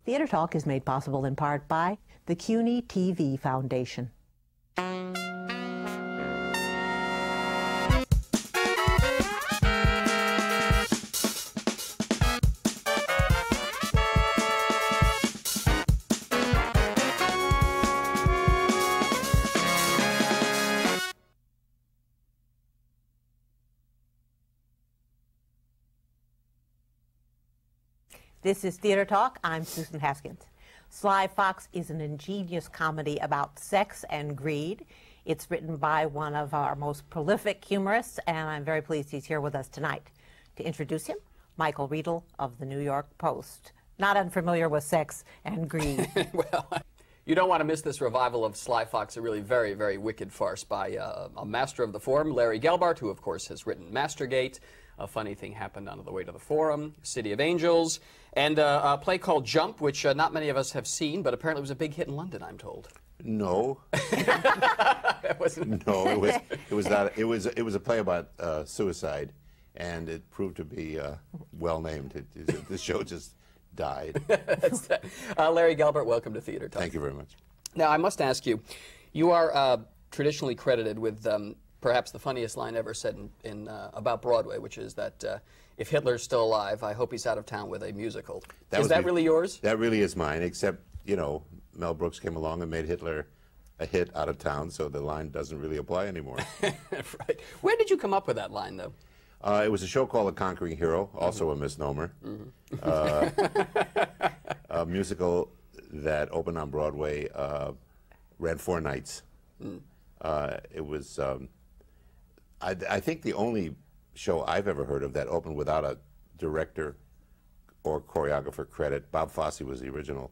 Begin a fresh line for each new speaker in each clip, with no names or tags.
Theater Talk is made possible in part by the CUNY TV Foundation. This is Theater Talk. I'm Susan Haskins. Sly Fox is an ingenious comedy about sex and greed. It's written by one of our most prolific humorists, and I'm very pleased he's here with us tonight. To introduce him, Michael Riedel of the New York Post. Not unfamiliar with sex and greed.
Well, you don't want to miss this revival of Sly Fox, a really very, very wicked farce by a master of the Forum, Larry Gelbart, who, of course, has written Mastergate. A Funny Thing Happened on the Way to the Forum, City of Angels, and a play called Jump, which not many of us have seen, but apparently was a big hit in London, I'm told.
No.
It wasn't.
No, it was not. It was a play about suicide, and it proved to be well named. The show just died.
Larry Gelbart, welcome to Theater Talk.
Thank you very much.
Now, I must ask you, you are traditionally credited with perhaps the funniest line ever said about Broadway, which is that if Hitler's still alive, I hope he's out of town with a musical. Is that really yours?
That really is mine, except, you know, Mel Brooks came along and made Hitler a hit out of town, so the line doesn't really apply anymore.
Right. Where did you come up with that line, though?
It was a show called The Conquering Hero, also a misnomer. A musical that opened on Broadway, ran 4 nights. It was... I think the only show I've ever heard of that opened without a director or choreographer credit. Bob Fosse was the original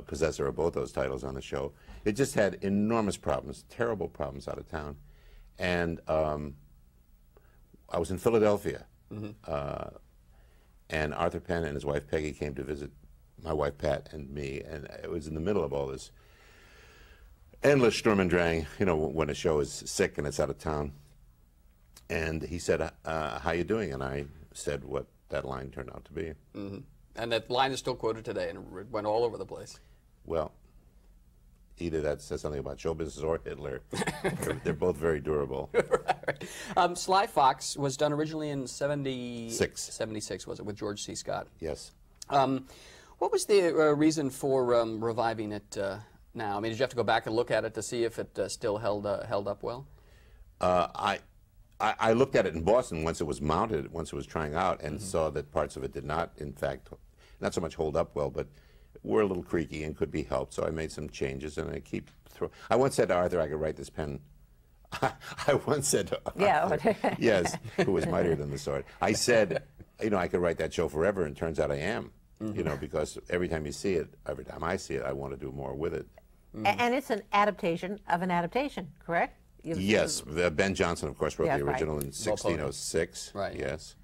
possessor of both those titles on the show. It just had enormous problems, terrible problems out of town. And I was in Philadelphia, and Arthur Penn and his wife Peggy came to visit my wife Pat and me, and it was in the middle of all this endless Sturm und Drang, you know, when a show is sick and it's out of town. And he said, how you doing? And I said what that line turned out to be.
And that line is still quoted today, and it went all over the place.
Well, either that says something about show business or Hitler. They're both very durable.
Right. Sly Fox was done originally in 76,
76,
was it, with George C. Scott?
Yes.
What was the reason for reviving it now? I mean, did you have to go back and look at it to see if it still held up well?
I looked at it in Boston once it was mounted, once it was trying out, and saw that parts of it did not, in fact, not so much hold up well, but were a little creaky and could be helped. So I made some changes, and I keep throwing. I once said to Arthur I could write this pen. I once said to Arthur, yes, who was mightier than the sword. I said, you know, I could write that show forever, and turns out I am. You know, because every time you see it, every time I see it, I want to do more with it.
And it's an adaptation of an adaptation, correct?
Yes. Ben Jonson, of course, wrote the original in 1606.
Right.
Yes.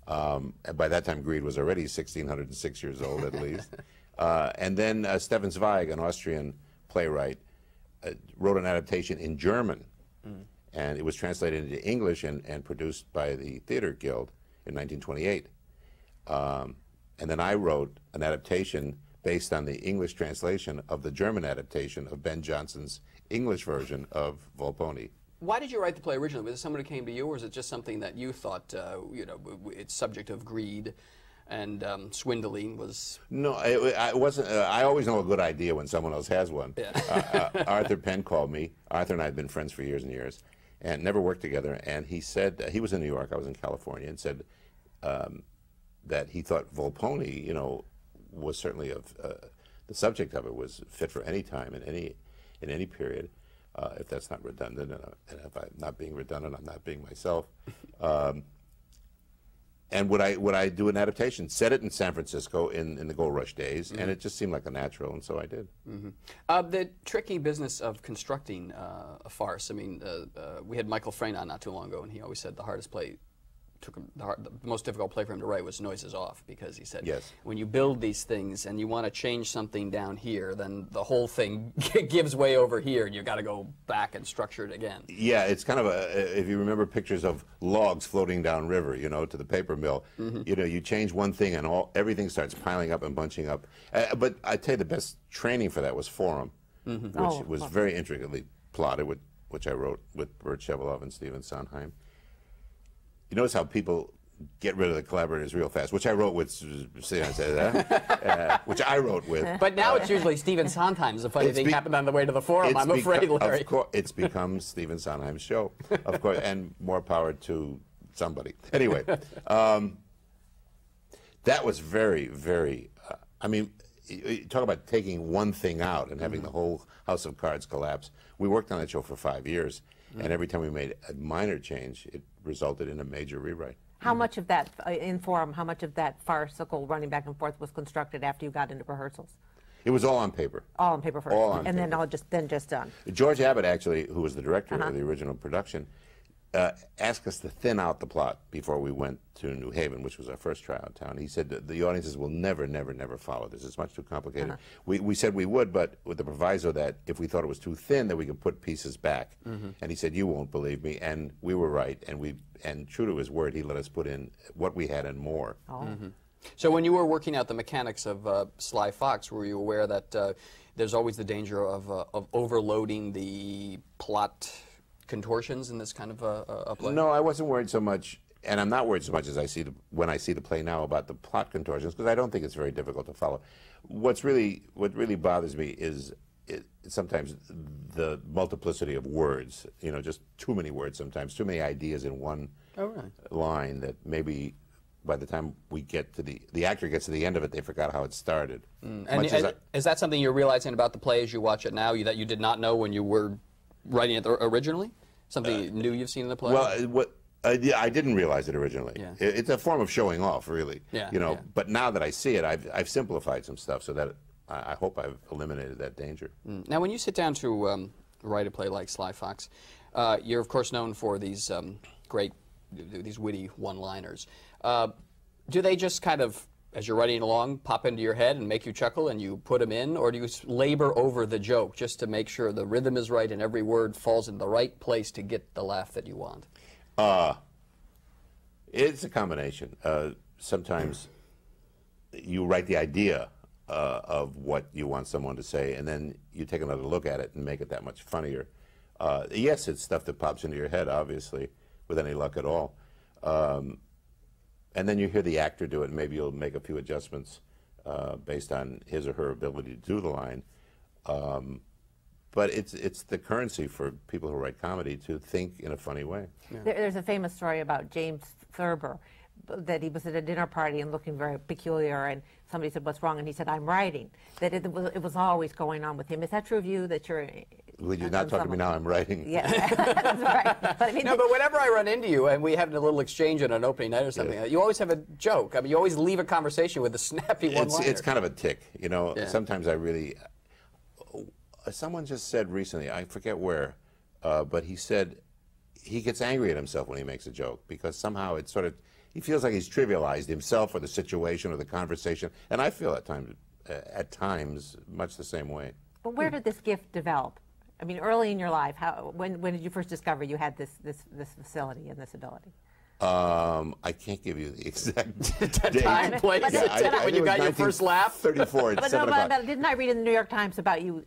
And by that time, Greed was already 1,606 years old, at least. And then Stefan Zweig, an Austrian playwright, wrote an adaptation in German. And it was translated into English and produced by the Theater Guild in 1928. And then I wrote an adaptation based on the English translation of the German adaptation of Ben Jonson's English version of Volpone.
Why did you write the play originally? Was it someone who came to you, or is it just something that you thought, you know, it's subject of greed and swindling was? No,
I wasn't. I always know a good idea when someone else has one. Yeah. Arthur Penn called me. Arthur and I had been friends for years and years, and never worked together. And he said he was in New York, I was in California, and said that he thought Volpone, you know, was certainly of the subject of it was fit for any time in any period. If that's not redundant, and if I'm not being redundant, I'm not being myself. And would I do an adaptation? Set it in San Francisco in the Gold Rush days, and it just seemed like a natural, and so I did.
The tricky business of constructing a farce. I mean, we had Michael Frayn on not too long ago, and he always said the hardest took him, the most difficult play for him to write was Noises Off, because he said,
yes,
when you build these things and you want to change something down here, then the whole thing gives way over here, and you've got to go back and structure it again.
Yeah, it's kind of if you remember pictures of logs floating down river, you know, to the paper mill, you know, you change one thing and everything starts piling up and bunching up. But I tell you, the best training for that was Forum, which was very intricately plotted, which I wrote with Bert Shevelov and Stephen Sondheim. You notice how people get rid of the collaborators real fast, which I wrote with, which I wrote with.
But now it's usually Stephen Sondheim's. The funny thing happened on the way to the Forum, I'm afraid, Larry.
Of course, it's become Stephen Sondheim's show, of course, and more power to somebody. Anyway, that was very, very, I mean, you talk about taking one thing out and having the whole house of cards collapse. We worked on that show for 5 years, and every time we made a minor change, it resulted in a major rewrite.
How much of that, in Forum, how much of that farcical running back and forth was constructed after you got into rehearsals?
It was all on paper.
All on paper first,
all on
and
paper.
then just done.
George Abbott, actually, who was the director of the original production, asked us to thin out the plot before we went to New Haven, which was our first tryout town. He said that the audiences will never, never, never follow this. It's much too complicated. We said we would, but with the proviso that if we thought it was too thin, that we could put pieces back. And he said, "You won't believe me," and we were right. And true to his word, he let us put in what we had and more.
So when you were working out the mechanics of Sly Fox, were you aware that there's always the danger of overloading the plot contortions in this kind of a play?
No, I wasn't worried so much, and I'm not worried so much as when I see the play now about the plot contortions, because I don't think it's very difficult to follow. What really bothers me is sometimes the multiplicity of words. You know, just too many words sometimes, too many ideas in one line that maybe by the time we get to the actor gets to the end of it, they forgot how it started.
And is that something you're realizing about the play as you watch it now, that you did not know when you were writing it originally? Something new you've seen in the play?
Well, I didn't realize it originally.
Yeah.
It's a form of showing off, really.
Yeah,
you know.
yeah.
But now that I see it, I've simplified some stuff so that I hope I've eliminated that danger.
Now, when you sit down to write a play like Sly Fox, you're of course known for these these witty one-liners. Do they just kind of, as you're writing along, pop into your head and make you chuckle and you put them in, or do you labor over the joke just to make sure the rhythm is right and every word falls in the right place to get the laugh that you want?
It's a combination. Sometimes you write the idea of what you want someone to say, and then you take another look at it and make it that much funnier. Yes, it's stuff that pops into your head, obviously, with any luck at all. And then you hear the actor do it, and maybe you'll make a few adjustments based on his or her ability to do the line. But it's the currency for people who write comedy to think in a funny way.
Yeah. There's a famous story about James Thurber, that he was at a dinner party and looking very peculiar, and somebody said, "What's wrong?" And he said, "I'm writing." That it was always going on with him. Is that true of you, that you're...
Well, you're not talking to me now, I'm writing.
Yeah, that's right. But, I mean,
no, but whenever I run into you and we have a little exchange on an opening night or something, you always have a joke. I mean, you always leave a conversation with a snappy one-liner.
It's kind of a tick, you know. Yeah. Sometimes I really... Someone just said recently, I forget where, but he said he gets angry at himself when he makes a joke, because somehow it's sort of... He feels like he's trivialized himself or the situation or the conversation, and I feel at times much the same way.
But where did this gift develop? I mean, early in your life, when did you first discover you had this facility and this ability?
I can't give you the exact date.
Time, place, when you got your first laugh?
34 at 7 o'clock.
But didn't I read in the New York Times about you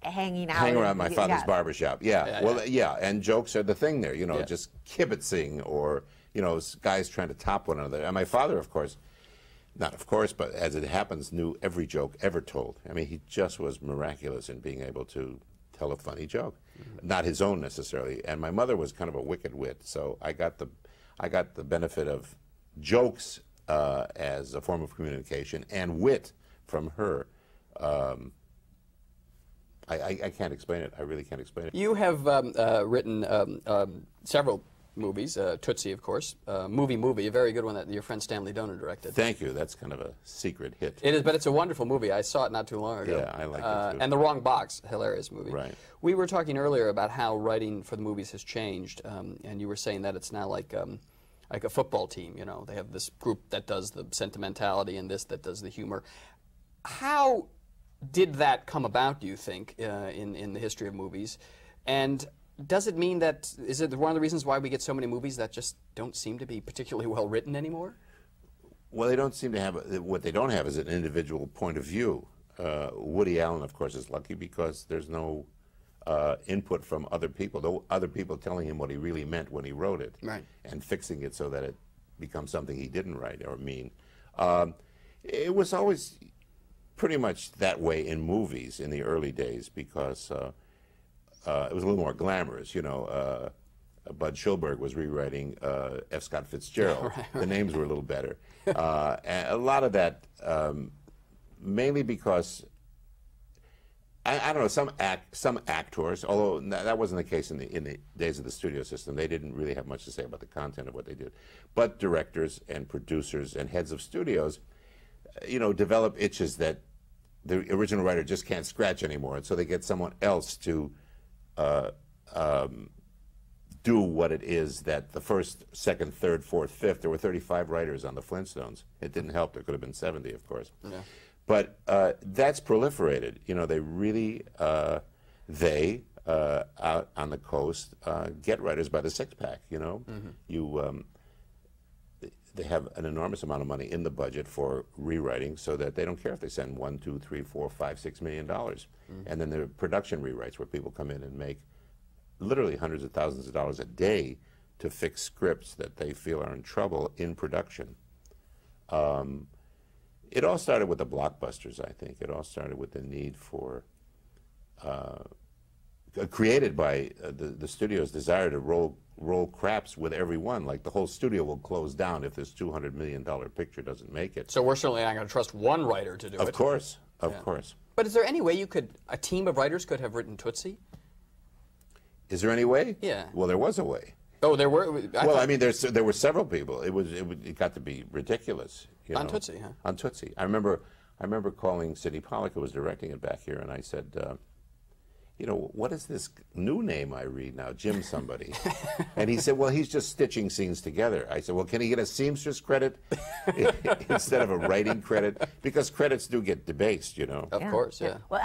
hanging out?
Hanging around my father's barbershop, and jokes are the thing there, you know, just kibitzing, or, you know, guys trying to top one another. And my father, of course, not of course, but as it happens, knew every joke ever told. I mean, he just was miraculous in being able to tell a funny joke. Not his own necessarily. And my mother was kind of a wicked wit, so I got the benefit of jokes as a form of communication, and wit from her. I can't explain it. I really can't explain it.
You have written several movies, Tootsie, of course, movie, a very good one that your friend Stanley Donen directed.
Thank you. That's kind of a secret hit.
It is, but it's a wonderful movie. I saw it not too long ago.
Yeah, I like it too.
And The Wrong Box, hilarious movie.
Right.
We were talking earlier about how writing for the movies has changed, and you were saying that it's now like like a football team, you know, they have this group that does the sentimentality and this that does the humor. How did that come about, do you think, in the history of movies? And does it mean that, is it one of the reasons why we get so many movies that just don't seem to be particularly well written anymore?
Well, they don't seem to have, what they don't have is an individual point of view. Woody Allen, of course, is lucky because there's no input from other people, though other people telling him what he really meant when he wrote it,
right,
and fixing it so that it becomes something he didn't write or mean. It was always pretty much that way in movies in the early days because it was a little more glamorous, you know. Bud Schulberg was rewriting F. Scott Fitzgerald.
Right.
The names were a little better. And a lot of that, mainly because, I don't know, some actors, although that wasn't the case in the days of the studio system, they didn't really have much to say about the content of what they did. But directors and producers and heads of studios, you know, develop itches that the original writer just can't scratch anymore, and so they get someone else to do what it is that the first, second, third, fourth, fifth, there were 35 writers on the Flintstones. It didn't help. There could have been 70, of course. Yeah. But that's proliferated. You know, they really, out on the coast, get writers by the six-pack, you know. Mm-hmm. They have an enormous amount of money in the budget for rewriting so that they don't care if they send $1, $2, $3, $4, $5, $6 million. Mm-hmm. And then there are production rewrites where people come in and make literally hundreds of thousands of dollars a day to fix scripts that they feel are in trouble in production. It all started with the blockbusters, I think. It all started with the need for, created by the studio's desire to roll craps with everyone. Like the whole studio will close down if this $200 million picture doesn't make it.
So we're certainly not going to trust one writer to do it.
Of course, of course.
But is there any way a team of writers could have written Tootsie?
Is there any way?
Yeah.
Well, there was a way.
Oh, there were.
I mean, there were several people. It got to be ridiculous. You
on
know?
Tootsie, huh?
On Tootsie. I remember calling Sidney Pollack, who was directing it back here, and I said, you know, what is this new name I read now, Jim somebody? And he said, well, he's just stitching scenes together. I said, well, can he get a seamstress credit instead of a writing credit? Because credits do get debased, you know.
Of course, yeah.
Well,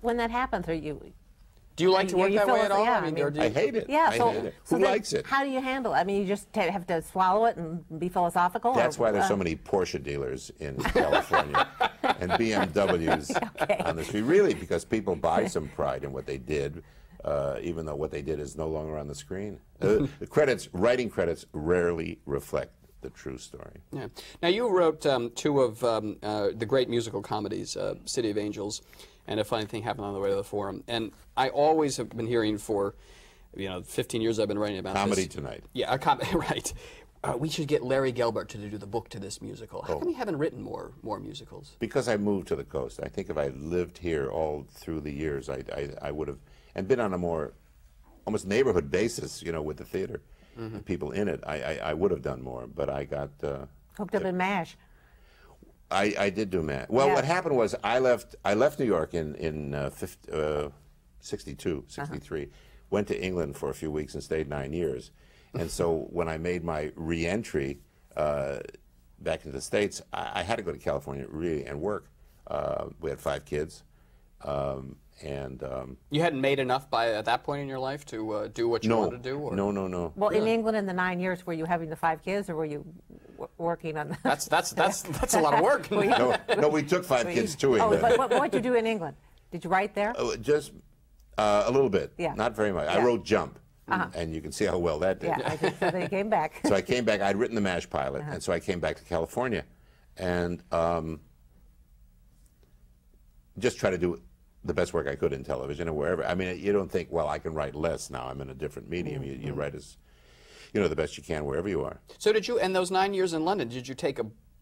when that happens, are you?
Do you like to work that way at all?
Yeah,
I hate it.
Yeah,
I hate it. Who likes it?
How do you handle it? I mean, you just have to swallow it and be philosophical?
That's why there's so many Porsche dealers in California and BMWs on the street. Really, because people buy some pride in what they did, even though what they did is no longer on the screen. The writing credits rarely reflect the true story.
Yeah. Now, you wrote two of the great musical comedies, City of Angels and A Funny Thing Happened on the Way to the Forum. And I always have been hearing for, 15 years I've been writing about
Comedy
this.
Tonight.
Yeah, right. We should get Larry Gelbart to do the book to this musical. How come you haven't written more musicals?
Because I moved to the coast. I think if I lived here all through the years, I would have, and been on a more almost neighborhood basis, with the theater, and people in it, I would have done more. But I got
hooked up in MASH.
I did do MASH. Well, what happened was I left New York in 62, 63, went to England for a few weeks and stayed 9 years. And so when I made my re-entry back into the States, I had to go to California really and work. We had 5 kids.
You hadn't made enough at that point in your life to do what you wanted to do? Or?
No.
Well, in England in the 9 years, were you having the 5 kids, or were you working on?
That's a lot of work.
No, we took 5 kids to England.
Oh, but what did you do in England? Did you write there?
Just a little bit.
Yeah.
Not very much. I wrote Jump, and you can see how well that did.
Yeah, I did. So then you came back.
So I came back. I'd written the MASH pilot, and so I came back to California, and just try to do the best work I could in television or wherever. I mean, you don't think, well, I can write less now. I'm in a different medium. You write as, the best you can wherever you are.
So did you, and those 9 years in London,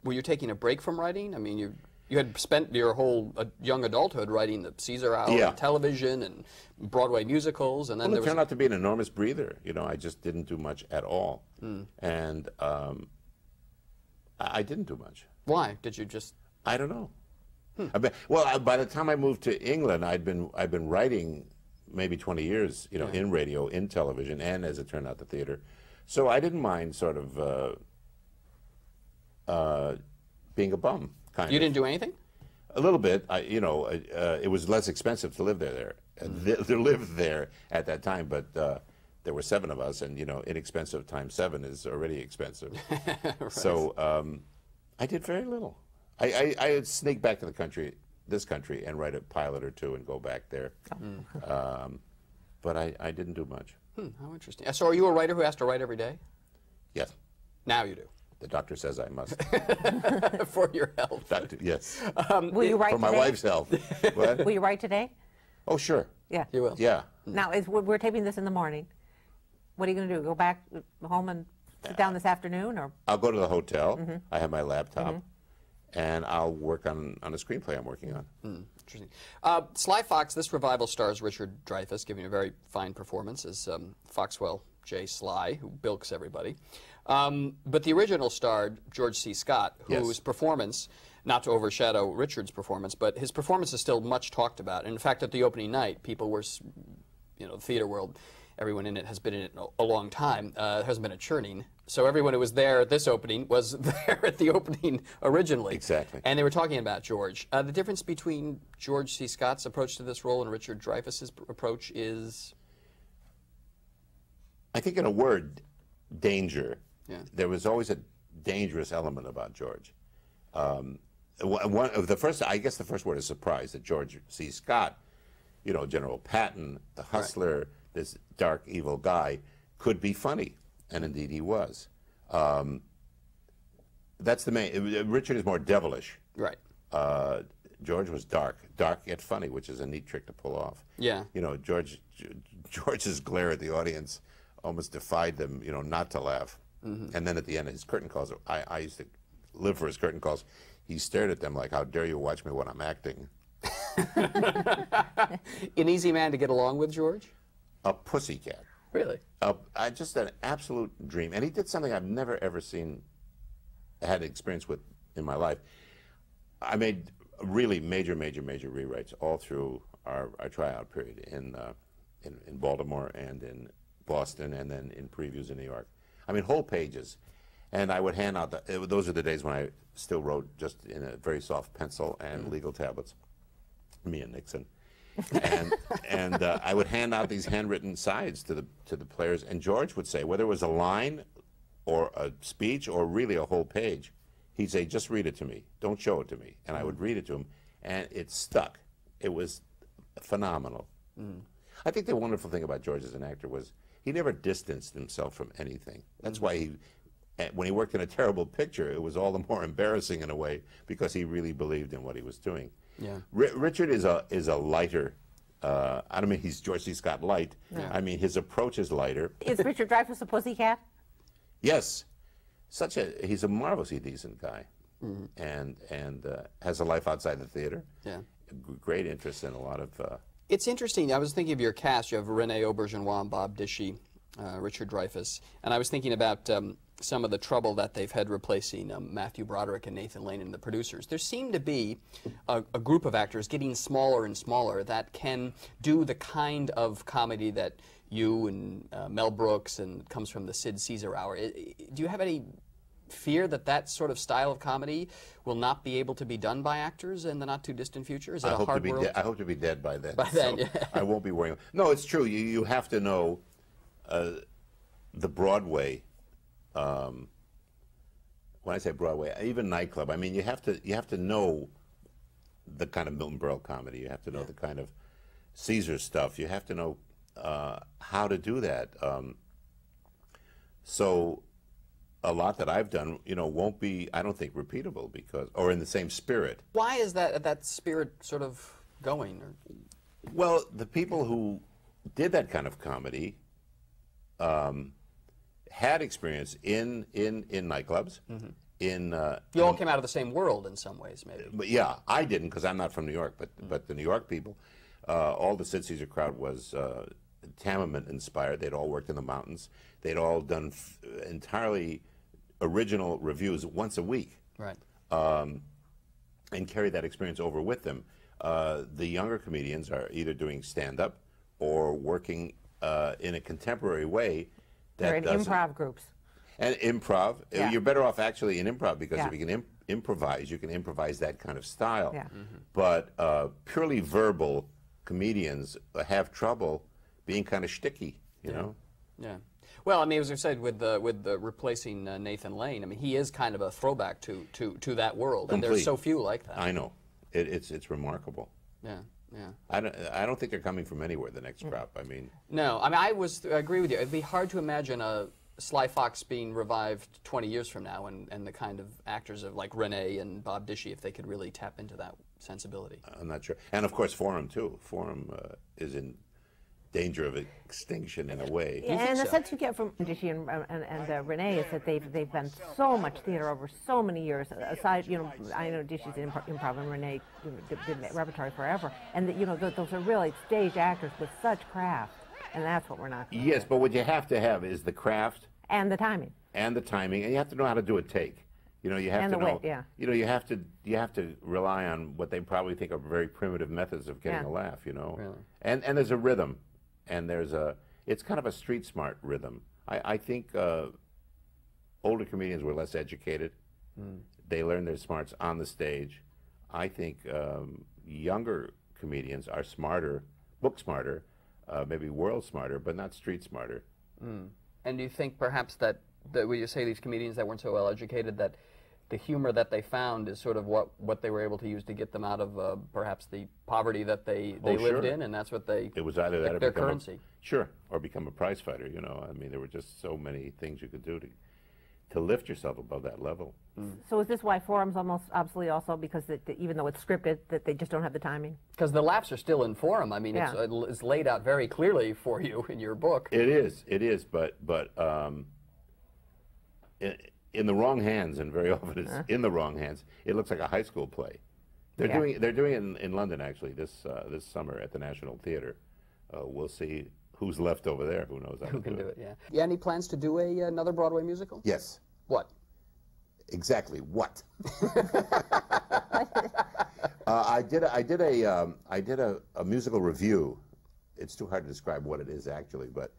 were you taking a break from writing? I mean, you had spent your whole young adulthood writing the Caesar Hour and television and Broadway musicals, and then
it turned out to be an enormous breather. I just didn't do much at all, and I didn't do much.
Why did you just?
I don't know. Well, by the time I moved to England, I'd been writing maybe 20 years, in radio, in television, and as it turned out, the theater. So I didn't mind sort of being a bum, kind of.
You didn't do anything?
A little bit. It was less expensive to live there. To live there at that time, but there were 7 of us, and inexpensive times 7 is already expensive. Right. So I did very little. I'd sneak back to this country, and write a pilot or 2 and go back there. But I didn't do much.
How interesting. So are you a writer who has to write every day?
Yes.
Now you do.
The doctor says I must.
For your health.
Doctor, yes.
Will you write
For my
today?
wife's health. What?
Will you write today?
Oh, sure.
Yeah.
You will.
Yeah.
Now, we're taping this in the morning. What are you going to do? Go back home and sit down this afternoon, or?
I'll go to the hotel. I have my laptop, and I'll work on a screenplay I'm working on.
Interesting. Sly Fox, this revival stars Richard Dreyfuss, giving a very fine performance as Foxwell J. Sly, who bilks everybody. But the original starred George C. Scott, whose performance, not to overshadow Richard's performance, but his performance is still much talked about. And in fact, at the opening night, people were, the theater world, everyone in it has been in it a long time. There hasn't been a churning. So everyone who was there at this opening was there at the opening originally.
Exactly.
And they were talking about George. The difference between George C. Scott's approach to this role and Richard Dreyfuss's approach is?
I think, in a word, danger.
Yeah.
There was always a dangerous element about George. One of the first, I guess the first word is surprise, that George C. Scott, General Patton, the hustler, this dark, evil guy, could be funny. And indeed he was. That's the main. Richard is more devilish.
Right.
George was dark yet funny, which is a neat trick to pull off.
Yeah.
George's glare at the audience almost defied them, not to laugh. And then at the end, his curtain calls, I used to live for his curtain calls. He stared at them like, how dare you watch me when I'm acting?
An easy man to get along with, George?
A pussycat.
Really?
Just an absolute dream. And he did something I've never, ever had experience with in my life. I made really major rewrites all through our tryout period in Baltimore and in Boston, and then in previews in New York. I mean, whole pages. And I would hand out, those are the days when I still wrote just in a very soft pencil and legal tablets, me and Nixon. And I would hand out these handwritten sides to the players, and George would say, whether it was a line or a speech or really a whole page, he'd say, just read it to me. Don't show it to me. And I would read it to him, and it stuck. It was phenomenal. I think the wonderful thing about George as an actor was he never distanced himself from anything. That's why when he worked in a terrible picture, it was all the more embarrassing in a way, because he really believed in what he was doing.
Yeah.
Richard is a lighter. I don't mean he's George C. Scott light.
Yeah.
I mean his approach is lighter.
Is Richard Dreyfuss a pussycat?
Yes, he's a marvelously decent guy, and has a life outside the theater. Yeah, great interest in a lot of.
It's interesting. I was thinking of your cast. You have Rene Auberjonois, Bob Dishy, Richard Dreyfuss, and I was thinking about some of the trouble that they've had replacing Matthew Broderick and Nathan Lane and the producers. There seemed to be a group of actors getting smaller and smaller that can do the kind of comedy that you and Mel Brooks and comes from the Sid Caesar hour. Do you have any fear that that sort of style of comedy will not be able to be done by actors in the not too distant future? Is it a hard world?
I hope to be dead by then.
By then,
so
yeah.
I won't be worrying. No, it's true. You have to know the Broadway. When I say Broadway, even nightclub, I mean you have to know the kind of Milton Berle comedy. You have to know the kind of Caesar stuff. You have to know how to do that. So a lot that I've done, won't be, I don't think, repeatable or in the same spirit.
Why is that spirit sort of going?
Well, the people who did that kind of comedy had experience in nightclubs.
You all came out of the same world in some ways, maybe.
But yeah, I didn't, because I'm not from New York. But the New York people, all the Sid Caesar crowd was Tamiment inspired. They'd all worked in the mountains. They'd all done entirely original reviews once a week.
Right.
And carry that experience over with them. The younger comedians are either doing stand-up or working in a contemporary way
They're in improv groups.
And improv,
Yeah.
you're better off actually in improv because
Yeah.
if you can improvise, you can improvise that kind of style.
Yeah.
But purely verbal comedians have trouble being kind of shticky, you know?
Yeah. Well, I mean, as I said, with the replacing Nathan Lane, I mean, he is kind of a throwback to that world, and there's so few like that.
I know, it's remarkable.
Yeah, yeah.
I don't think they're coming from anywhere. The next crop. I mean.
No, I mean, I agree with you. It'd be hard to imagine a Sly Fox being revived 20 years from now, and the kind of actors of like Renee and Bob Dishy, if they could really tap into that sensibility.
I'm not sure, and of course, Forum too. Forum is in danger of extinction in a way.
Yeah, and the sense you get from Dishy and Renee is that they've done so much theater over so many years. Aside, you know, I know Dishy's in improv and Renee did repertory forever, and you know those are really stage actors with such craft, and that's what we're not.
Yes, but what you have to have is the craft
and the timing.
And the timing, and you have to know how to do a take. You know, you have to know.
Wit, yeah.
You know, you have to rely on what they probably think are very primitive methods of getting a laugh. You know,
really?
And there's a rhythm. And it's kind of a street smart rhythm. I think older comedians were less educated. They learned their smarts on the stage. I think younger comedians are smarter, book smarter, maybe world smarter, but not street smarter.
And do you think perhaps that when you say these comedians that weren't so well educated, that the humor that they found is sort of what they were able to use to get them out of perhaps the poverty that they lived in, and that's what they,
it was either that or
their
become
currency.
Sure, or become a prize fighter, you know. I mean, there were just so many things you could do to lift yourself above that level.
So is this why Forum's almost obsolete also, because even though it's scripted, that they just don't have the timing?
Because the laughs are still in Forum. I mean, it's laid out very clearly for you in your book.
It is, but in the wrong hands, and very often it's in the wrong hands, it looks like a high school play. They're doing it in London actually this summer at the National Theatre. We'll see who's left over there. Who knows
who can do it? Yeah. Yeah. Any plans to do another Broadway musical?
Yes.
What?
Exactly what? I did a musical review. It's too hard to describe what it is actually, but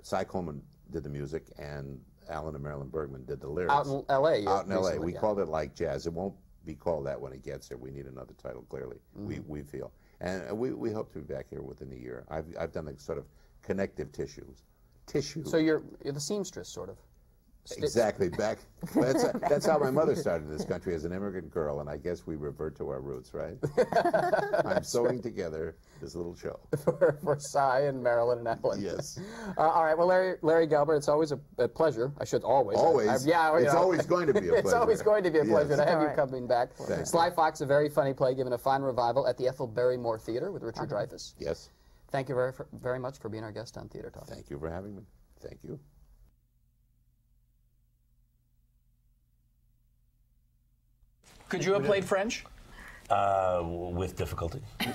Cy Coleman did the music and Alan and Marilyn Bergman did the lyrics.
Out in L.A.
Out in L.A. We called it Like Jazz. It won't be called that when it gets here. We need another title, clearly. We feel. And we hope to be back here within a year. I've done the sort of connective tissue.
So you're the seamstress, sort of.
Exactly. That's how my mother started in this country, as an immigrant girl, and I guess we revert to our roots, right? I'm sewing together this little show.
for Cy and Marilyn and Ellen.
Yes.
All right. Well, Larry Gelbart, it's always a pleasure. I should always.
Always. It's always going to be a pleasure.
It's always going to be a pleasure to have you coming back.
Thanks.
Sly Fox, a very funny play, given a fine revival at the Ethel Barrymore Theater with Richard Dreyfuss.
Yes.
Thank you very much for being our guest on Theater Talk.
Thank you for having me. Thank you.
Could you have played French?
With difficulty.
But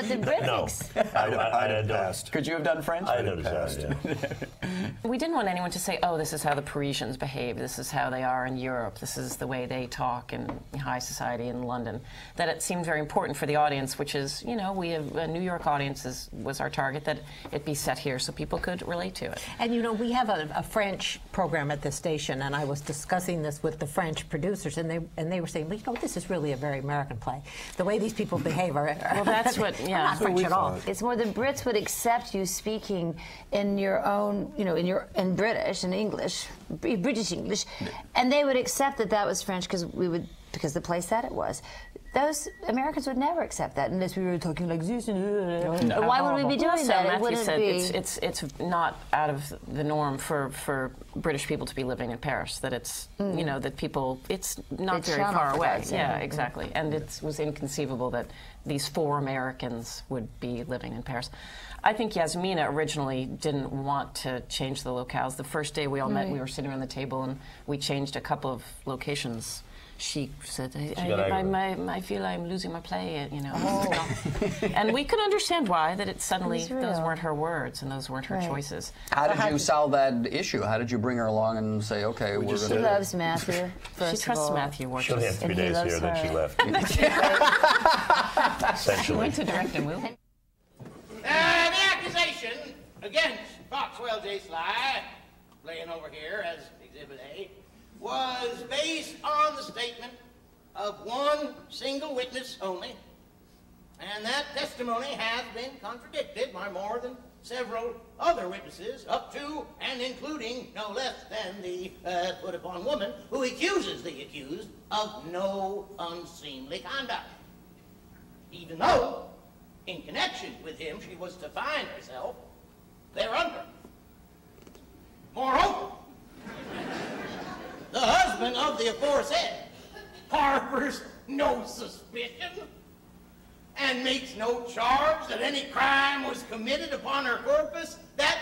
the Brits.
No, I had passed.
Could you have done French?
I had passed. Yeah.
We didn't want anyone to say, oh, this is how the Parisians behave, this is how they are in Europe, this is the way they talk in high society in London. That it seemed very important for the audience, which is, you know, we have a New York audience was our target, that it be set here so people could relate to it.
And you know, we have a French program at this station, and I was discussing this with the French producers, and they were saying, well, you know, this is really a very American play. The way these people behave are
well, that's what, yeah,
not French at all.
It's more the Brits would accept you speaking in your own, you know, in British and English, British English, and they would accept that was French because the play said it was. Those Americans would never accept that unless we were talking like this. Why would we be doing that?
Matthew
it wouldn't
said
be.
it's not out of the norm for British people to be living in Paris. That it's you know, that people, it's not very far away. Yeah, exactly. And it was inconceivable that these 4 Americans would be living in Paris. I think Yasmina originally didn't want to change the locales. The first day we all met, we were sitting around the table and we changed a couple of locations. She said, I feel I'm losing my play, you know. And we could understand why, that it suddenly, those weren't her words and those weren't her choices.
How did you solve that issue? How did you bring her along and say, okay, we're going to...
She loves Matthew,
She trusts Matthew.
She only had 3 days here, then she left.
She went to direct a movie.
The accusation against Foxwell J. Sly, laying over here as Exhibit A, was based on the statement of one single witness only, and that testimony has been contradicted by more than several other witnesses, up to and including no less than the put-upon woman who accuses the accused of no unseemly conduct, even though, in connection with him, she was to find herself thereunder. Moreover, the husband of the aforesaid harbors no suspicion and makes no charge that any crime was committed upon her corpus that